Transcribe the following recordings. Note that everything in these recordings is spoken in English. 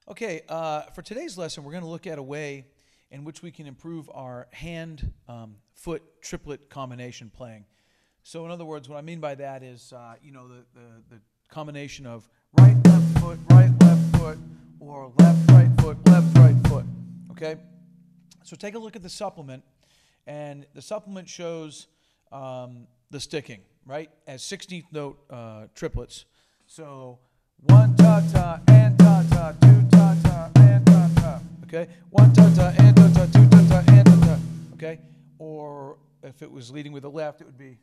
Okay, for today's lesson, we're going to look at a way in which we can improve our hand-foot triplet combination playing. So in other words, what I mean by that is, the combination of right, left foot, or left, right foot, okay? So take a look at the supplement, and the supplement shows the sticking, right, as 16th note triplets. So 1 ta-ta and ta-ta, 2 ta-ta and ta-ta, okay? 1 ta-ta and ta-ta, 2 ta-ta and ta-ta, okay? Or if it was leading with the left, it would be...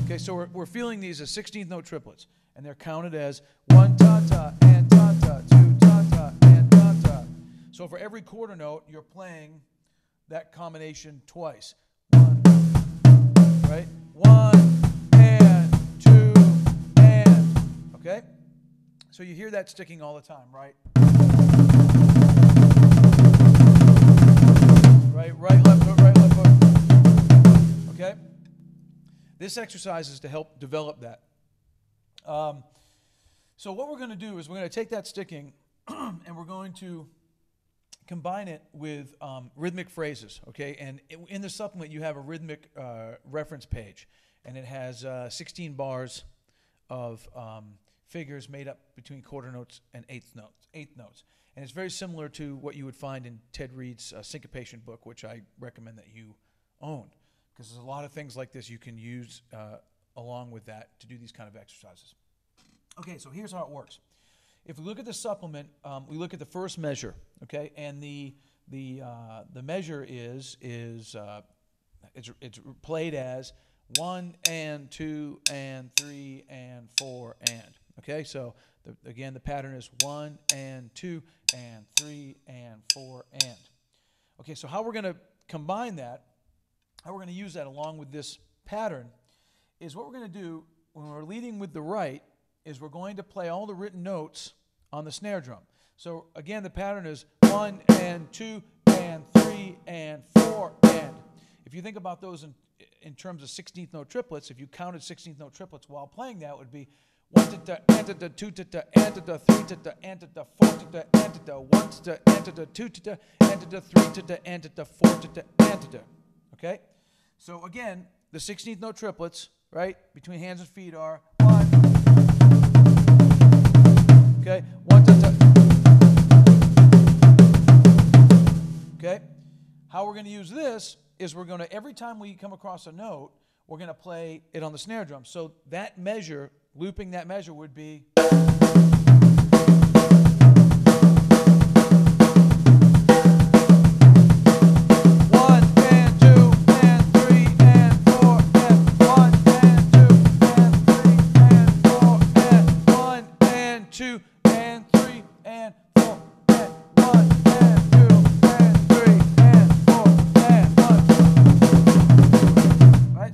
Okay, so we're feeling these as 16th note triplets, and they're counted as 1 ta-ta and ta-ta, 2 ta-ta and ta-ta. So for every quarter note, you're playing that combination twice. 1, right? 1 and 2 and, okay? So you hear that sticking all the time, right? Right, left hook, okay? This exercise is to help develop that. So what we're going to do is we're going to take that sticking and we're going to combine it with rhythmic phrases, okay? And in the supplement, you have a rhythmic reference page, and it has 16 bars of figures made up between quarter notes and eighth notes. And it's very similar to what you would find in Ted Reed's syncopation book, which I recommend that you own, because there's a lot of things like this you can use along with that to do these kind of exercises. Okay, so here's how it works. If we look at the supplement, we look at the first measure, okay, and the measure is it's played as 1 and 2 and 3 and 4 and, okay. So again, the pattern is 1 and 2 and 3 and 4 and. Okay, so how we're going to combine that, how we're going to use that along with this pattern, is what we're going to do when we're leading with the right is we're going to play all the written notes on the snare drum. So again, the pattern is 1 and 2 and 3 and 4 and. If you think about those in terms of 16th note triplets, if you counted 16th note triplets while playing that, it would be 1 ta-ta, anta-ta, 2 ta-ta, anta-ta, 3 ta-ta, anta-ta, 4 ta-ta, anta-ta, 1 ta-ta, anta-ta, 2 ta-ta, anta-ta, 3 ta-ta, anta-ta, 4 ta-ta, anta-ta. Okay? So again, the 16th note triplets, right, between hands and feet are 1. Okay? 1 ta-ta. Okay? How we're going to use this is we're going to, every time we come across a note, we're going to play it on the snare drum. So that measure, looping that measure would be...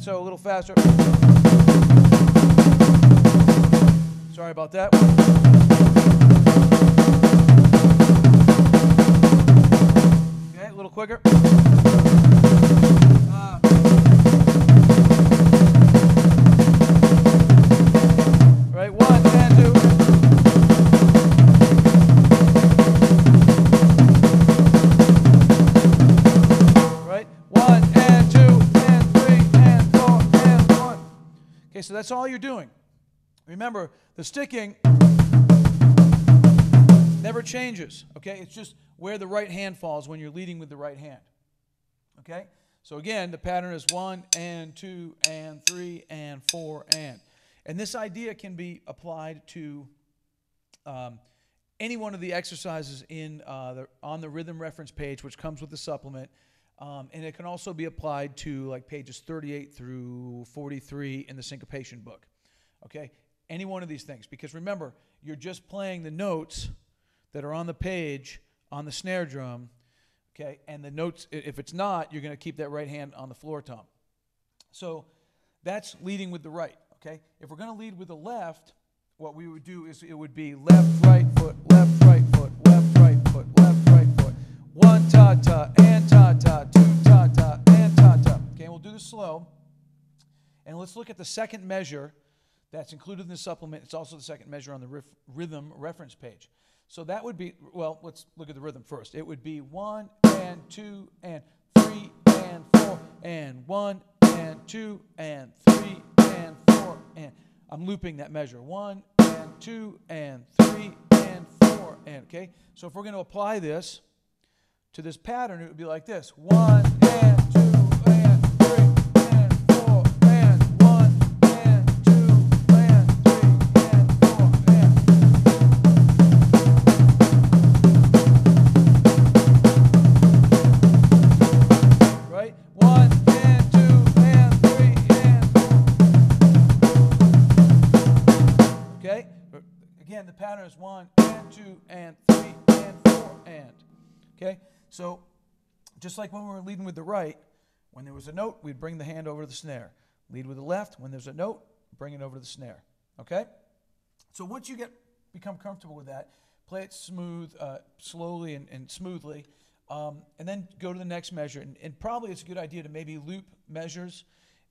So a little faster. Sorry about that. Okay, a little quicker. Right, 1 and 2. Right, 1 and 2 and 3 and 4 and 1. Okay, so that's all you're doing. Remember, the sticking never changes, okay? It's just where the right hand falls when you're leading with the right hand, okay? So again, the pattern is 1 and 2 and 3 and 4 and. And this idea can be applied to any one of the exercises on the rhythm reference page, which comes with the supplement. And it can also be applied to like pages 38 through 43 in the syncopation book, okay? Any one of these things, because remember, you're just playing the notes that are on the page on the snare drum, okay? And the notes, if it's not, you're going to keep that right hand on the floor tom. So that's leading with the right, okay? If we're going to lead with the left, what we would do is it would be left, right foot, left, right foot, left, right foot, left, right foot. 1 ta-ta and ta-ta, 2 ta-ta and ta-ta. Okay, and we'll do this slow. And let's look at the second measure that's included in the supplement. It's also the second measure on the rhythm reference page. So that would be, well, let's look at the rhythm first. It would be 1 and 2 and 3 and 4 and 1 and 2 and 3 and 4 and I'm looping that measure. 1 and 2 and 3 and 4 and, okay? So if we're going to apply this to this pattern, it would be like this. 1 and 2 and 3 and 4 and 1 and 2 and 3 and 4 and. Right? 1 and 2 and 3 and 4. Okay? Again, the pattern is 1 and 2 and 3 and 4 and. Okay? So, just like when we were leading with the right, when there was a note, we'd bring the hand over to the snare. Lead with the left, when there's a note, bring it over to the snare. Okay? So once you become comfortable with that, play it smooth, slowly and smoothly, and then go to the next measure. And probably it's a good idea to maybe loop measures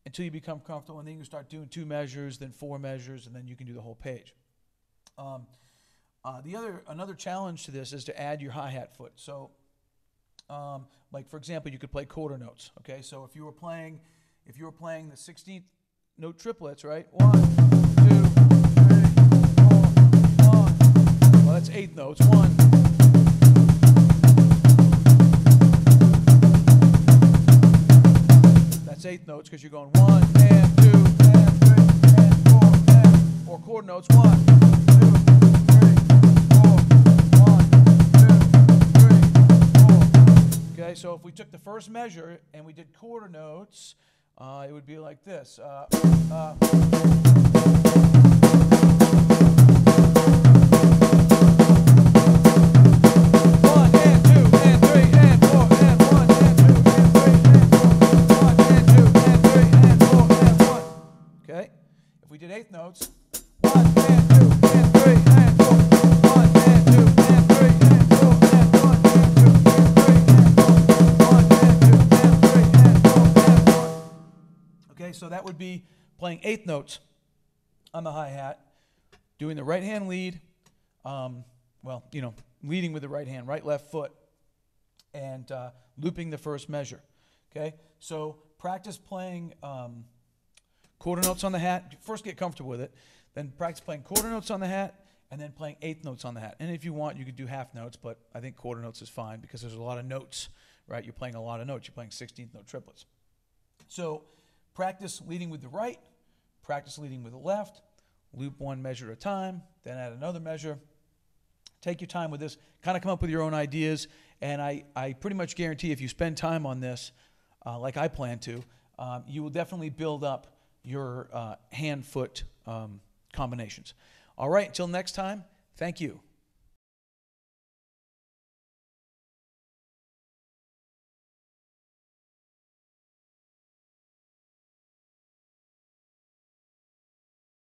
until you become comfortable, and then you can start doing 2 measures, then 4 measures, and then you can do the whole page. Another challenge to this is to add your hi-hat foot. So, like for example, you could play quarter notes. Okay, so if you were playing the 16th note triplets, right? 1, 2, 3, 4, 1. Well, that's 8 notes. 1. That's 8 notes because you're going 1 and 2 and 3 and 4 and, or quarter notes. 1, 2, 3, 4, 1, 2, 3, 4. Okay, so if we took the first measure and we did quarter notes, it would be like this. 1 and 2 and 3 and 4 and 1 and 2 and 3 and 4 1 and 2 and 3 and 4 and 1. Okay, if we did 8th notes, 1 and 2 and 3 and 4 1 and 2 and 3 and 4 and 1 and 2 and 3 and 4 1 and 2 and 3 and 4 and 1. Okay, so that would be playing 8th notes on the hi-hat, doing the right hand lead, leading with the right hand, right, left foot, and looping the first measure. Okay, so practice playing quarter notes on the hat. First get comfortable with it, then practice playing quarter notes on the hat, and then playing 8th notes on the hat. And if you want, you could do half notes, but I think quarter notes is fine because there's a lot of notes, right? You're playing a lot of notes. You're playing 16th note triplets. So practice leading with the right, practice leading with the left, loop 1 measure at a time, then add another measure. Take your time with this, kind of come up with your own ideas, and I pretty much guarantee if you spend time on this, like I plan to, you will definitely build up your hand-foot combinations. All right, until next time, thank you.